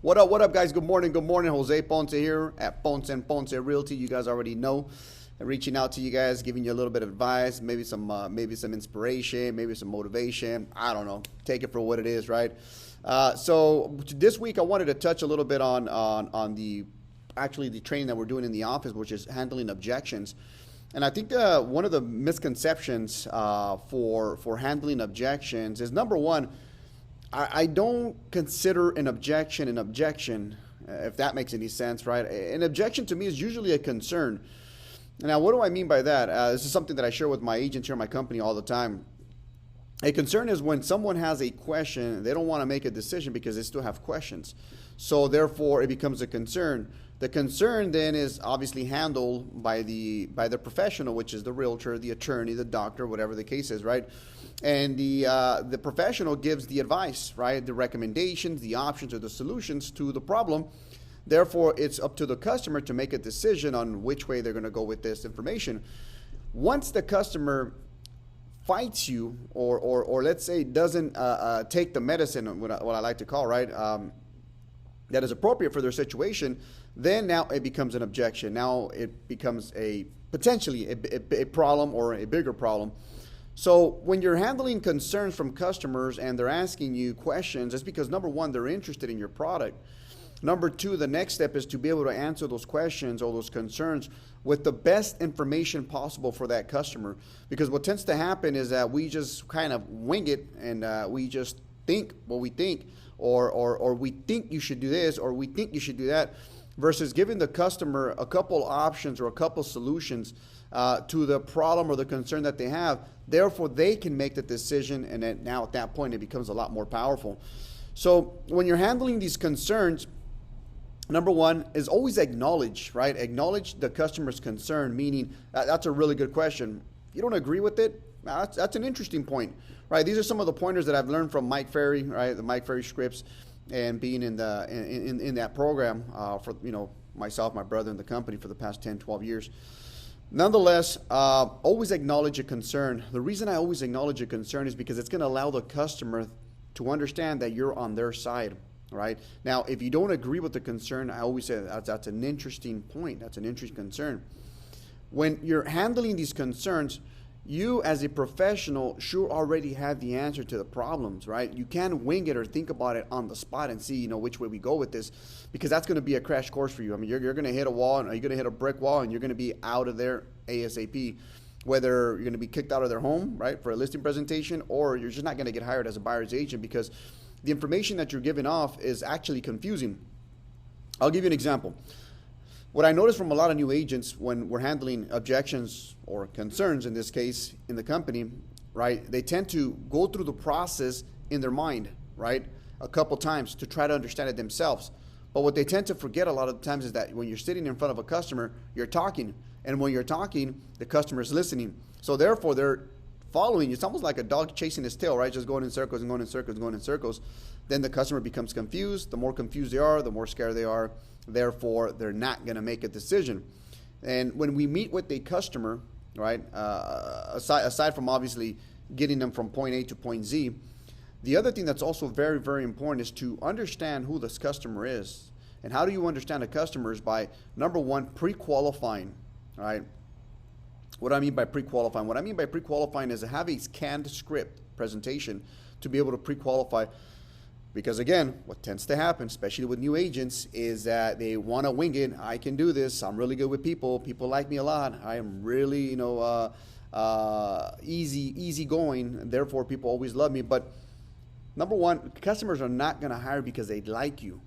What up, guys? Good morning. Good morning. Jose Ponce here at Ponce Ponce Realty. You guys already know. I'm reaching out to you guys, giving you a little bit of advice, maybe some inspiration, maybe some motivation. I don't know. Take it for what it is, right? So this week I wanted to touch a little bit on the training that we're doing in the office, which is handling objections. And I think one of the misconceptions for handling objections is, number one, I don't consider an objection, if that makes any sense, right? An objection to me is usually a concern. Now, what do I mean by that? This is something that I share with my agents here in my company all the time. A concern is when someone has a question, they don't want to make a decision because they still have questions. So therefore, it becomes a concern. The concern then is obviously handled by the professional, which is the realtor, the attorney, the doctor, whatever the case is, right? And the professional gives the advice, right? The recommendations, the options, or the solutions to the problem. Therefore, it's up to the customer to make a decision on which way they're going to go with this information. Once the customer fights you, or let's say doesn't take the medicine, what I like to call, right, that is appropriate for their situation, then now it becomes an objection. Now it becomes potentially a problem or a bigger problem. So when you're handling concerns from customers and they're asking you questions, it's because, number one, they're interested in your product. Number two, the next step is to be able to answer those questions or those concerns with the best information possible for that customer. Because what tends to happen is that we just kind of wing it, and we just think what we think, or we think you should do this, or we think you should do that, versus giving the customer a couple options or a couple solutions to the problem or the concern that they have. Therefore, they can make the decision, and then now at that point, it becomes a lot more powerful. So when you're handling these concerns, number one is always acknowledge, right? Acknowledge the customer's concern, meaning that's a really good question. You don't agree with it? That's an interesting point, right? These are some of the pointers that I've learned from Mike Ferry, right? The Mike Ferry scripts, and being in that program for myself, my brother, and the company for the past 10, 12 years. Nonetheless, always acknowledge a concern. The reason I always acknowledge a concern is because it's going to allow the customer to understand that you're on their side, right? Now, if you don't agree with the concern, I always say that's an interesting point. That's an interesting concern. When you're handling these concerns, you as a professional sure already have the answer to the problems, right? You can't wing it or think about it on the spot and see, which way we go with this, because that's going to be a crash course for you. I mean, you're going to hit a wall, and you're going to hit a brick wall, and you're going to be out of there ASAP. Whether you're going to be kicked out of their home, right, for a listing presentation, or you're just not going to get hired as a buyer's agent because the information that you're giving off is actually confusing. I'll give you an example. What I notice from a lot of new agents when we're handling objections or concerns, in this case, in the company, right, they tend to go through the process in their mind, right, a couple times to try to understand it themselves. But what they tend to forget a lot of times is that when you're sitting in front of a customer, you're talking. And when you're talking, the customer is listening. So therefore, they're following you. It's almost like a dog chasing his tail, right? Just going in circles and going in circles and going in circles. Then the customer becomes confused. The more confused they are, the more scared they are. Therefore, they're not going to make a decision. And when we meet with a customer, right, aside from obviously getting them from point A to point Z, the other thing that's also very, very important is to understand who this customer is. And how do you understand a customer is by, number one, pre-qualifying, right? What do I mean by pre-qualifying? What I mean by pre-qualifying is to have a canned script presentation to be able to pre-qualify. Because again, what tends to happen, especially with new agents, is that they want to wing it. I can do this. I'm really good with people. People like me a lot. I am really, easy going. Therefore, people always love me. But number one, customers are not going to hire because they like you.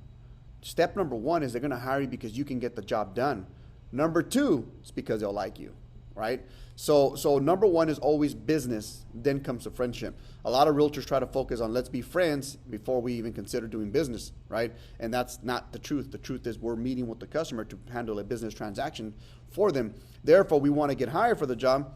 Step number one is they're going to hire you because you can get the job done. Number two is because they'll like you, right? So number one is always business, then comes the friendship. A lot of realtors try to focus on let's be friends before we even consider doing business, right? And that's not the truth. The truth is we're meeting with the customer to handle a business transaction for them. Therefore, we want to get hired for the job.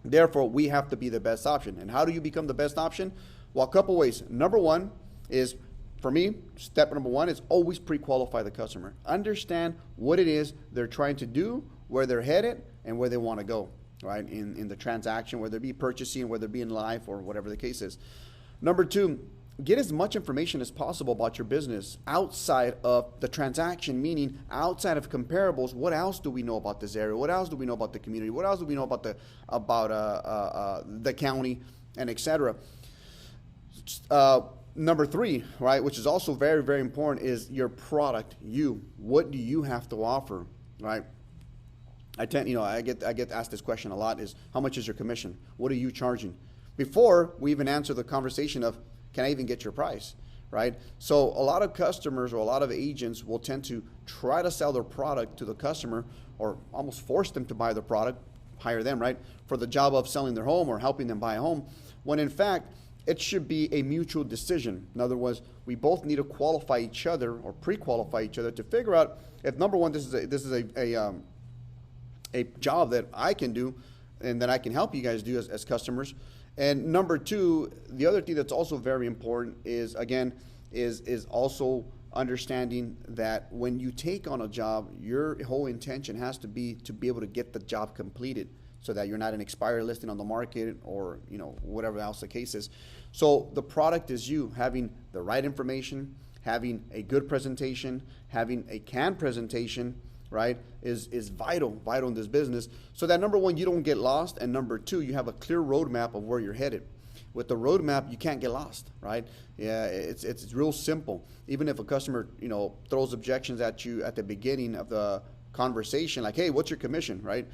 Therefore, we have to be the best option. And how do you become the best option? Well, a couple ways. Number one is, for me, step number one is always pre-qualify the customer. Understand what it is they're trying to do, where they're headed, and where they want to go, right, in the transaction, whether it be purchasing, whether it be in life, or whatever the case is. Number two, get as much information as possible about your business outside of the transaction, meaning outside of comparables. What else do we know about this area? What else do we know about the community? What else do we know about the county, and etc. Number 3, right, which is also very, very important, is your product. What do you have to offer, right? I get asked this question a lot: is how much is your commission? What are you charging? Before we even answer the conversation of, can I even get your price, right? So a lot of customers or a lot of agents will tend to try to sell their product to the customer, or almost force them to buy the product, hire them, right, for the job of selling their home or helping them buy a home, when in fact it should be a mutual decision. In other words, we both need to qualify each other or pre-qualify each other to figure out if, number one, this is a job that I can do and that I can help you guys do as customers. And number 2, the other thing that's also very important is, again, is also understanding that when you take on a job, your whole intention has to be able to get the job completed, so that you're not an expired listing on the market, or whatever else the case is. So the product is you having the right information, having a good presentation, having a canned presentation, right, is vital in this business, so that number 1, you don't get lost, and number 2, you have a clear roadmap of where you're headed. With the roadmap, you can't get lost, right? Yeah, it's real simple. Even if a customer throws objections at you at the beginning of the conversation, like, hey, what's your commission, right?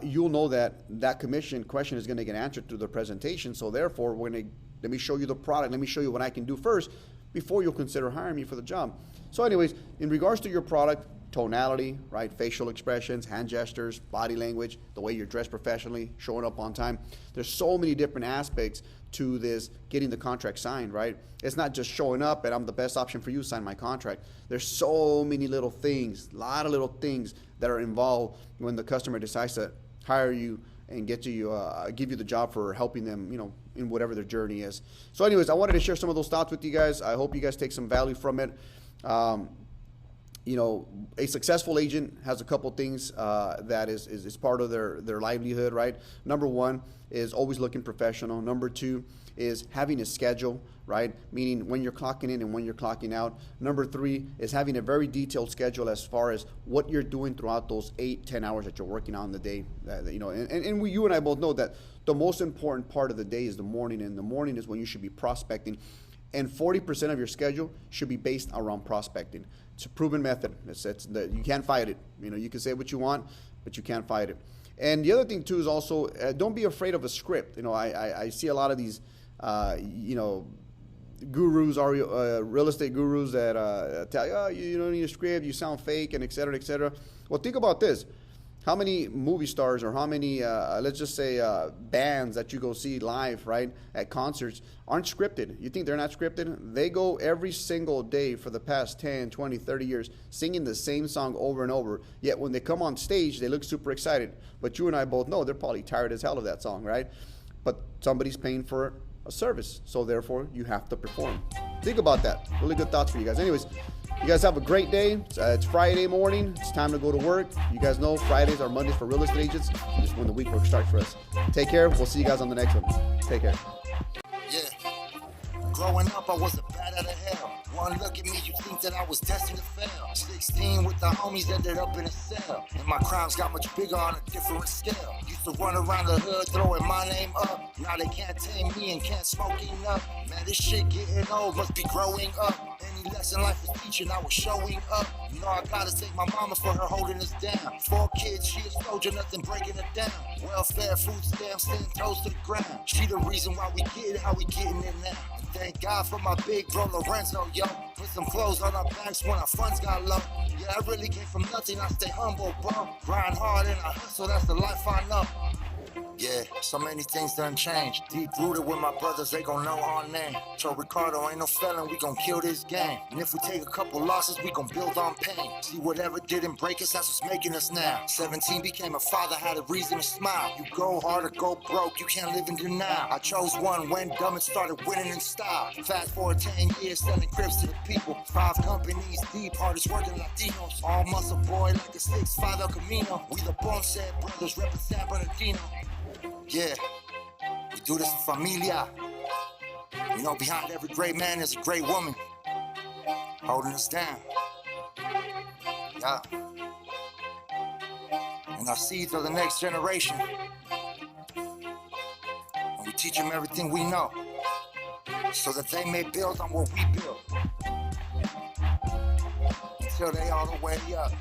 You'll know that commission question is going to get answered through the presentation. So therefore, let me show you the product. Let me show you what I can do first before you'll consider hiring me for the job. So anyways, in regards to your product, tonality, right, facial expressions, hand gestures, body language, the way you're dressed professionally, showing up on time. There's so many different aspects to this getting the contract signed, right? It's not just showing up and I'm the best option for you, sign my contract. There's so many little things, a lot of little things that are involved when the customer decides to hire you and give you the job for helping them, in whatever their journey is. So anyways, I wanted to share some of those thoughts with you guys. I hope you guys take some value from it. A successful agent has a couple things that is part of their livelihood, right? Number 1 is always looking professional. Number 2 is having a schedule, right? Meaning when you're clocking in and when you're clocking out. Number 3 is having a very detailed schedule as far as what you're doing throughout those 8-10 hours that you're working on the day. You and I both know that the most important part of the day is the morning, and the morning is when you should be prospecting. And 40% of your schedule should be based around prospecting. It's a proven method. You can't fight it. You can say what you want, but you can't fight it. And the other thing too is also don't be afraid of a script. I see a lot of these, gurus, real estate gurus that tell you, oh, you don't need a script, you sound fake, and et cetera, et cetera. Well, think about this. How many movie stars or how many, let's just say, bands that you go see live, right, at concerts aren't scripted? You think they're not scripted? They go every single day for the past 10, 20, 30 years singing the same song over and over. Yet when they come on stage, they look super excited. But you and I both know they're probably tired as hell of that song, right? But somebody's paying for a service, so therefore you have to perform. Think about that. Really good thoughts for you guys. Anyways, you guys have a great day. It's Friday morning. It's time to go to work. You guys know Fridays are Mondays for real estate agents. Just when the week work starts for us. Take care. We'll see you guys on the next one. Take care. Yeah. Growing up, I was a bat out of hell. One look at me, you think that I was destined to fail. 16 with the homies, ended up in a cell. And my crimes got much bigger on a different scale. Used to run around the hood, throwing my name up. Now they can't tame me and can't smoke enough. Man, this shit getting old, must be growing up. Any lesson life is teaching, I was showing up. I gotta thank my mama for her holding us down. 4 kids, she a soldier, nothing breaking her down. Welfare, food stamps, 10 toes to the ground. She the reason why we get it, how we getting it now. And thank God for my big bro Lorenzo, yo. Put some clothes on our backs when our funds got low. Yeah, I really came from nothing, I stay humble, bro. Grind hard and I hustle, that's the life I know. Yeah, so many things done changed. Deep rooted with my brothers, they gon' know our name. So Ricardo ain't no felon, we gon' kill this game. And if we take a couple losses, we gon' build on pain. See, whatever didn't break us, that's what's making us now. 17 became a father, had a reason to smile. You go hard or go broke, you can't live in denial. I chose one, went dumb and started winning in style. Fast forward 10 years, selling cribs to the people. 5 companies deep, hardest working Latinos. All muscle boy like a 6'5" El Camino. We the Ponce brothers, reppin' San Bernardino. Yeah, we do this for familia. You know, behind every great man is a great woman holding us down. Yeah. And our seeds are the next generation. And we teach them everything we know so that they may build on what we built until they all the way up.